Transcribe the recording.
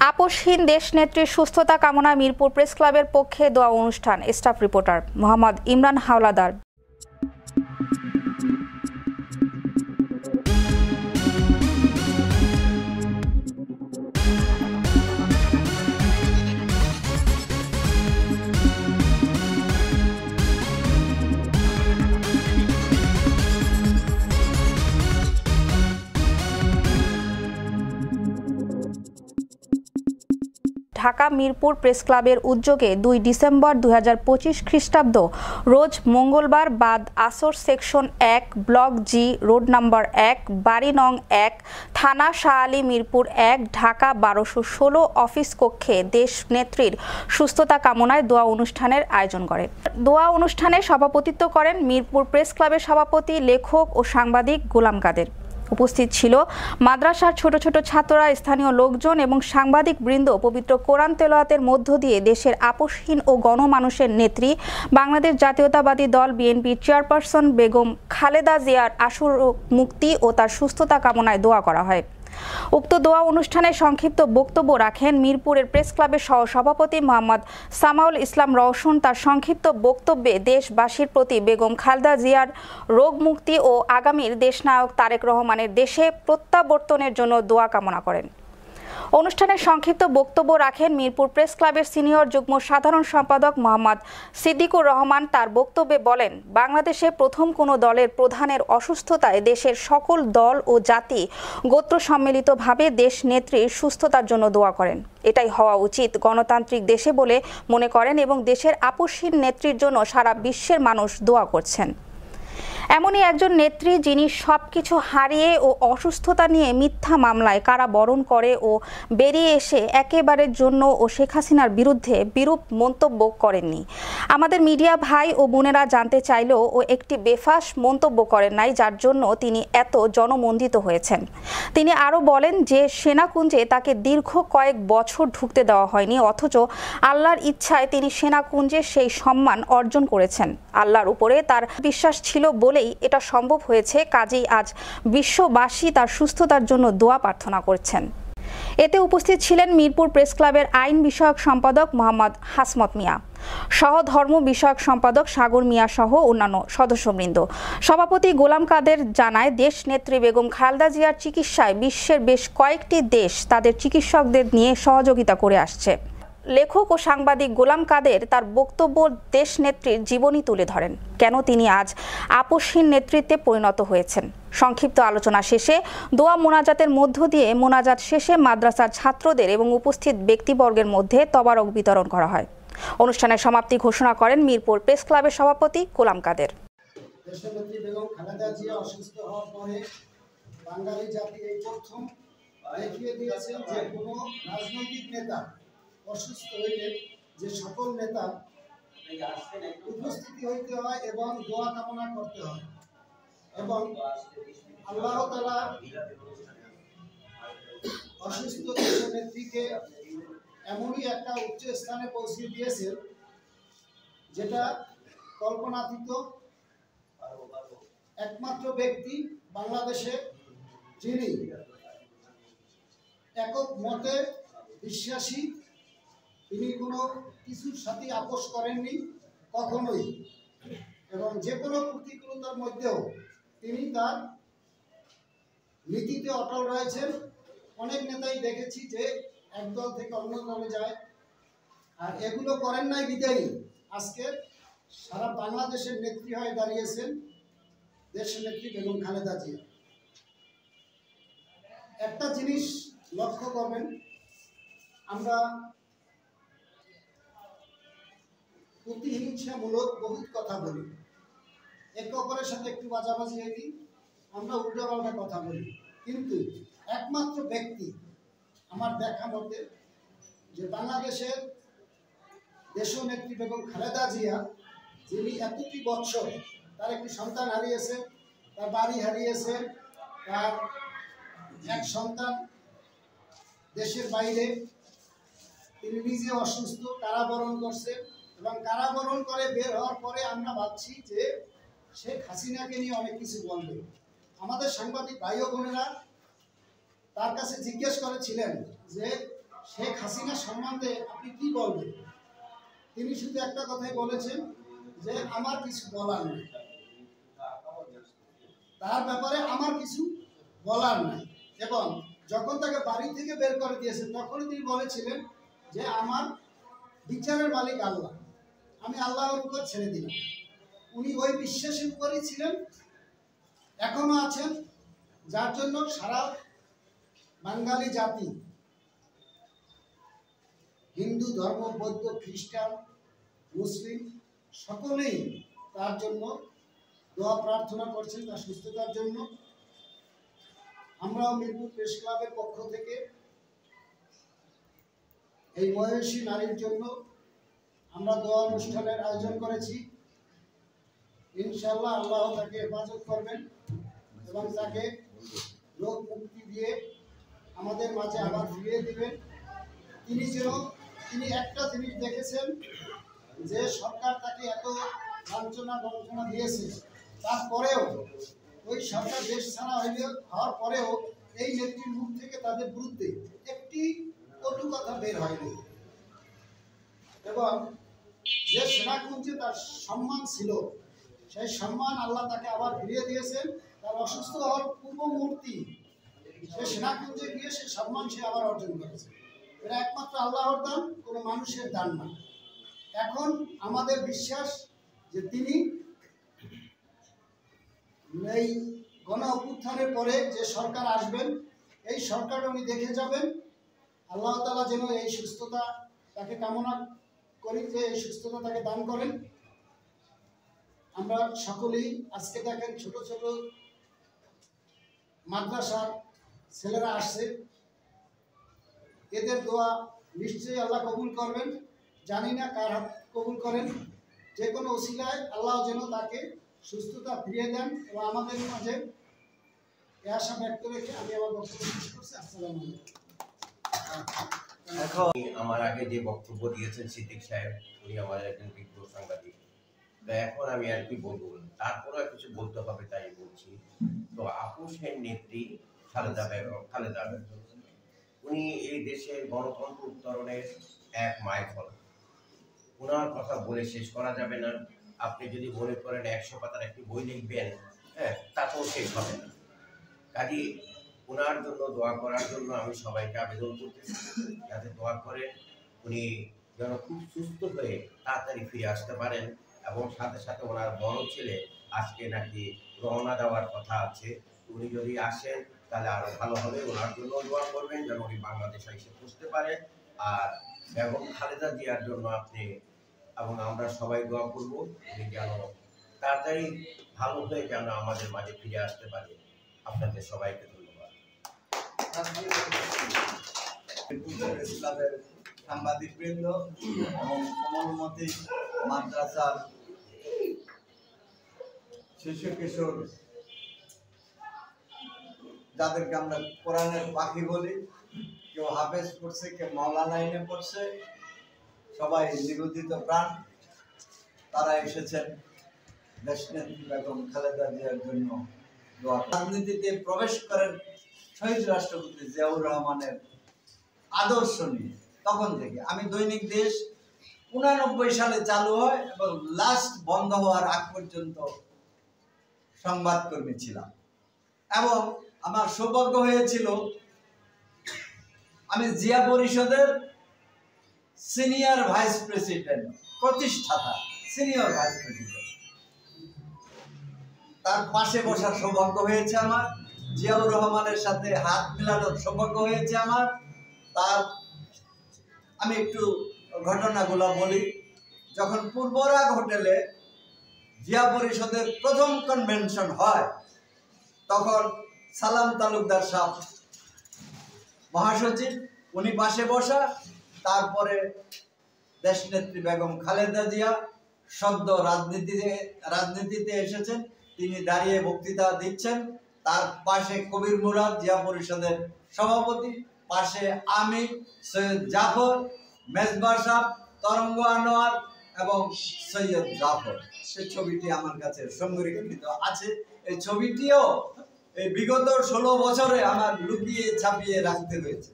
আপোষহীন দেশনেত্রীর সুস্থতা কামনায় মিরপুর প্রেস ক্লাবের পক্ষে দোয়া অনুষ্ঠান। Staff reporter Mohammad Imran Howlader. Dhaka Mirpur press ক্লাবের উদ্যোগে ২ ডিসেম্বর ২০২৫ খ্রিস্টাব্দ রোজ মঙ্গলবার বাদ আসর সেকশন ১ ব্লক জি রোড নম্বর ১ বাড়ি নং ১ থানা শাহ আলী মিরপুর ১ ঢাকা ১২১৬ অফিস কক্ষে দেশ নেত্রীর সুস্থতা কামনায় দোয়া অনুষ্ঠানের আয়োজন করে। দোয়া অনুষ্ঠানে সভাপতিত্ব করেন মিরপুর প্রেস ক্লাবের সভাপতি, লেখক ও সাংবাদিক গোলাম কাদের। উপস্থিত ছিল মাদ্রাসার ছোট ছোট ছাত্ররা, স্থানীয় লোকজন এবং সাংবাদিক বৃন্দ। পবিত্র কোরআন তেলাওয়াতের মধ্য দিয়ে দেশের আপোষহীন ও গণমানুষের নেত্রী বাংলাদেশ জাতীয়তাবাদী দল বিএনপির চেয়ারপারসন বেগম খালেদা জিয়ার আশু মুক্তি ও তার সুস্থতা কামনায় দোয়া করা হয়। উক্ত দোয়া অনুষ্ঠানে সংক্ষিপ্ত বক্তব্য রাখেন মিরপুরের প্রেস ক্লাবের সহসভাপতি মোহাম্মদ সামাউল ইসলাম রওশন। তার সংক্ষিপ্ত বক্তব্যে দেশবাসীর প্রতি বেগম খালেদা জিয়ার রোগ মুক্তি ও আগামীর দেশনায়ক তারেক রহমানের দেশে প্রত্যাবর্তনের জন্য দোয়া কামনা করেন। অনুষ্ঠানে সংক্ষিপ্ত বক্তব্য রাখেন মিরপুর প্রেস ক্লাবের সিনিয়র যুগ্ম সাধারণ সম্পাদক মোহাম্মদ সিদ্দিকুর রহমান। তার বক্তব্যে বলেন, বাংলাদেশে প্রথম কোনো দলের প্রধানের অসুস্থতায় দেশের সকল দল ও জাতি গোত্র সম্মিলিতভাবে দেশ নেত্রীর সুস্থতার জন্য দোয়া করেন। এটাই হওয়া উচিত গণতান্ত্রিক দেশে বলে মনে করেন এবং দেশের আপোষহীন নেত্রীর জন্য সারা বিশ্বের মানুষ দোয়া করছেন। এমনই একজন নেত্রী যিনি সবকিছু হারিয়ে ও অসুস্থতা নিয়ে মিথ্যা মামলায় কারাবরণ করে ও বেরিয়ে এসে একেবারের জন্য ও শেখ হাসিনার বিরুদ্ধে বিরূপ মন্তব্য করেননি। আমাদের মিডিয়া ভাই ও বোনেরা জানতে চাইলেও ও একটি বেফাঁস মন্তব্য করেন নাই, যার জন্য তিনি এত জনমন্দিত হয়েছেন। তিনি আরও বলেন যে সেনাকুঞ্জে তাকে দীর্ঘ কয়েক বছর ঢুকতে দেওয়া হয়নি, অথচ আল্লাহর ইচ্ছায় তিনি সেনাকুঞ্জে সেই সম্মান অর্জন করেছেন। আল্লাহর উপরে তার বিশ্বাস ছিল বলেই এটা সম্ভব হয়েছে। কাজেই আজ বিশ্ববাসী তার সুস্থতার জন্য দোয়া প্রার্থনা করছেন। এতে উপস্থিত ছিলেন মিরপুর প্রেস ক্লাবের আইন বিষয়ক সম্পাদক মোহাম্মদ হাসমত মিয়া, সহধর্ম বিষয়ক সম্পাদক সাগর মিয়া সহ অন্যান্য সদস্যবৃন্দ। সভাপতি গোলাম কাদের জানায়, দেশ নেত্রী বেগম খালেদা জিয়ার চিকিৎসায় বিশ্বের বেশ কয়েকটি দেশ তাদের চিকিৎসকদের নিয়ে সহযোগিতা করে আসছে। লেখক ও সাংবাদিক গোলাম কাদের তার বক্তব্য দেশ নেত্রীর জীবনী তুলে ধরেন, কেন তিনি আজ আপোষহীন নেতৃত্বে পরিণত হয়েছেন। সংক্ষিপ্ত আলোচনা শেষে দোয়া মোনাজাতের মধ্য দিয়ে মোনাজাত শেষে মাদ্রাসার ছাত্রদের এবং উপস্থিত ব্যক্তিবর্গের মধ্যে তবারক বিতরণ করা হয়। অনুষ্ঠানের সমাপ্তি ঘোষণা করেন মিরপুর প্রেস ক্লাবের সভাপতি গোলাম কাদের। দেশনেত্রী বেগম খালেদা জিয়া অসুস্থ হওয়ার পরে বাঙালি জাতি এই প্রথম দেখিয়ে দিয়েছেন যে কোনো রাজনৈতিক নেতা অসুস্থ হইলে যে সকল নেতা উপস্থিতি হইতে হয় এবং দোয়া কামনা করতে হয় এবং আল্লাহ তাআলা অসুস্থ দেশনেত্রীকে এমনই একটা উচ্চ স্থানে পৌঁছে দিয়েছেন যেটা কল্পনাতীত। একমাত্র ব্যক্তি বাংলাদেশে যিনি একক মতে বিশ্বাসী, তিনি কোনো কিছুর সাথে আপোষ করেননি কখনোই, এবং যে কোনো প্রতিকূলতার মধ্যেও তিনি তার নীতিতে অটল রয়েছেন। অনেক নেতাই দেখেছি যে এক দল থেকে অন্য দলে যায়, আর এগুলো করেন নাই বিদায়ী আজকে সারা বাংলাদেশের নেত্রী হয়ে দাঁড়িয়েছেন দেশের নেত্রী বেগম খালেদা জিয়া। একটা জিনিস লক্ষ্য করবেন, আমরা প্রতিহিংসামূলক বহুত কথা বলি, একে অপরের সাথে একটু বাজাবাজি হয়নি, আমরা উল্টাপাল্টা কথা বলি, কিন্তু একমাত্র ব্যক্তি আমার দেখা মতে যে বাংলাদেশের দেশনেত্রী বেগম খালেদা জিয়া, যিনি এতটি বৎসর তার একটি সন্তান হারিয়েছে, তার বাড়ি হারিয়েছে, তার এক সন্তান দেশের বাইরে, তিনি নিজে অসুস্থ, কারাবরণ করছে, এবং কারাবরণ করে বের হওয়ার পরে আমরা ভাবছি যে শেখ হাসিনাকে নিয়ে অনেক কিছু বলবে। আমাদের সাংবাদিক ভাই ও বোনেরা তার কাছে জিজ্ঞেস করেছিলেন যে শেখ হাসিনা সম্বন্ধে আপনি কি বলবেন? তিনি শুধু একটা কথাই বলেছেন যে আমার কিছু বলার নেই, তার ব্যাপারে আমার কিছু বলার নাই। এবং যখন তাকে বাড়ি থেকে বের করে দিয়েছে তখনই তিনি বলেছিলেন যে আমার বিচারের মালিক আল্লাহ, আমি আল্লাহর উপর ছেড়ে দিলাম। উনি ওই বিশ্বাসের উপরেই ছিলেন, এখনো আছেন, যার জন্য সারা বাঙালি জাতি, হিন্দু ধর্ম, বৌদ্ধ, খ্রিস্টান, মুসলিম সকলেই তার জন্য দোয়া প্রার্থনা করছেন, তার সুস্থতার জন্য। আমরাও মিরপুর প্রেস ক্লাবের পক্ষ থেকে এই বয়সী নারীর জন্য আমরা দোয়া অনুষ্ঠানের আয়োজন করেছি। ইনশাআল্লাহ আল্লাহ তাকে হেফাজত করবেন এবং তাকে রোগ মুক্তি দিয়ে আমাদের মাঝে আবার ফিরিয়ে দিবেন। তিনি একটা জিনিস দেখেছেন যে সরকার তাকে এত লাঞ্ছনা বঞ্চনা দিয়েছে, তারপরেও ওই সরকার দেশ ছাড়া হওয়ার পরেও এই নেত্রীর মুখ থেকে তাদের বিরুদ্ধে একটি কটু কথা বের হয়নি। এবং যে সেনাকুঞ্জে তার সম্মান ছিল, সেই সম্মান আল্লাহ তাকে আবার ফিরিয়ে দিয়েছেন। তার অসুস্থ হওয়ার পূর্ব মুহূর্তে সে সেনাকুঞ্জে গিয়ে সে সম্মান সে আবার অর্জন করেছে। এটা একমাত্র আল্লাহর দান, কোনো মানুষের দান না। এখন আমাদের বিশ্বাস যে তিনি এই গণ অভ্যুত্থানের পরে যে সরকার আসবেন, এই সরকার উনি দেখে যাবেন। আল্লাহ তাআলা যেন এই সুস্থতা তাকে কামনা করি, যে এই সুস্থতা তাকে দান করেন। আমরা সকলেই আজকে দেখেন ছোট ছোট মাদ্রাসার ছেলেরা আসছে, এদের দোয়া নিশ্চয়ই আল্লাহ কবুল করবেন। জানি না কার হাত কবুল করেন, যে কোনো ওসিলায় আল্লাহ যেন তাকে সুস্থতা ফিরিয়ে দেন এবং আমাদের মাঝে এ আশা ব্যক্ত রেখে আমি আমার বক্তব্য শেষ করছি। আসসালামু আলাইকুম। এখন আমার আগে যে বক্তব্য দিয়েছেন সিদ্দিক সাহেব, উনি আমার একজন বিজ্ঞ সাংবাদিক। এখন আমি আর কি বলবো, তারপরে কিছু বলতে হবে তাই বলছি। তো আপোষের নেত্রী খালেদা বেগম, উনি এই দেশের গণতন্ত্র উত্তরণের এক মাইলফলক। ওনার কথা বলে শেষ করা যাবে না। আপনি যদি মনে করেন 100 পাতার একটি বই লিখবেন, তাতেও শেষ হবে না। কাজে ওনার জন্য দোয়া করার জন্য আমি সবাইকে আবেদন করতেছি, যাতে দোয়া করে উনি যেন খুব সুস্থ হয়ে তাড়াতাড়ি ফিরে আসতে পারেন। এবং সাথে সাথে ওনার বড় ছেলে আজকে নাকি রওনা দেওয়ার কথা আছে, উনি যদি আসেন তাহলে আরো ভালো হবে। ওনার জন্য দোয়া করবেন যেন উনি বাংলাদেশে এসে পৌঁছতে পারেন। আর বেগম খালেদা জিয়ার জন্য আপনি এবং আমরা সবাই দোয়া করব, উনি যেন তাড়াতাড়ি ভালো হয়ে যেন আমাদের মাঝে ফিরে আসতে পারে। আপনাদের সবাইকে ধন্যবাদ। সাংবাদিক বৃন্দ এবং কোমলমতি মাদ্রাসার শিশু কিশোর, যাদেরকে আমরা কোরআনের পাখি বলি, কেউ হাফেজ পড়ছে, কেউ মাওলানা লাইনে পড়ছে, সবাই নিবেদিত প্রাণ। তারা এসেছেন দেশনেত্রী বেগম খালেদা জিয়ার জন্য দোয়া। রাজনীতিতে প্রবেশ করেন শহীদ রাষ্ট্রপতি জিয়াউর রহমানের আদর্শ নিয়ে। তখন থেকে আমি দৈনিক দেশ 89 সালে চালু হয় এবং লাস্ট বন্ধ হওয়ার আগ পর্যন্ত সংবাদকর্মী ছিলাম। এবং আমার সৌভাগ্য হয়েছিল, আমি জিয়া পরিষদের সিনিয়র ভাইস প্রেসিডেন্ট, প্রতিষ্ঠাতা সিনিয়র ভাইস প্রেসিডেন্ট, তার পাশে বসার সৌভাগ্য হয়েছে আমার। জিয়াউর রহমানের সাথে হাত মেলানোর সৌভাগ্য হয়েছে আমার। তার আমি একটু ঘটনাগুলো বলি। যখন পূর্বরাগ হোটেলে জিয়া পরিষদের প্রথম কনভেনশন হয়, তখন সালাম তালুকদার সাহেব মহাসচিব, উনি পাশে বসা। তারপরে দেশনেত্রী বেগম খালেদা জিয়া সদ্য রাজনীতিতে এসেছেন, তিনি দাঁড়িয়ে বক্তৃতা দিচ্ছেন। তার পাশে কবির মুরাদ, জিয়া পরিষদের সভাপতি, পাশে আমি, সৈয়দ জাফর, মেজবা সাহেব, তরঙ্গ আনোয়ার এবং সৈয়দ জাফর। সেই ছবিটি আমার কাছে সংরক্ষিত আছে। এই ছবিটিও এই বিগত 16 বছরে আমার লুকিয়ে ছাপিয়ে রাখতে হয়েছে।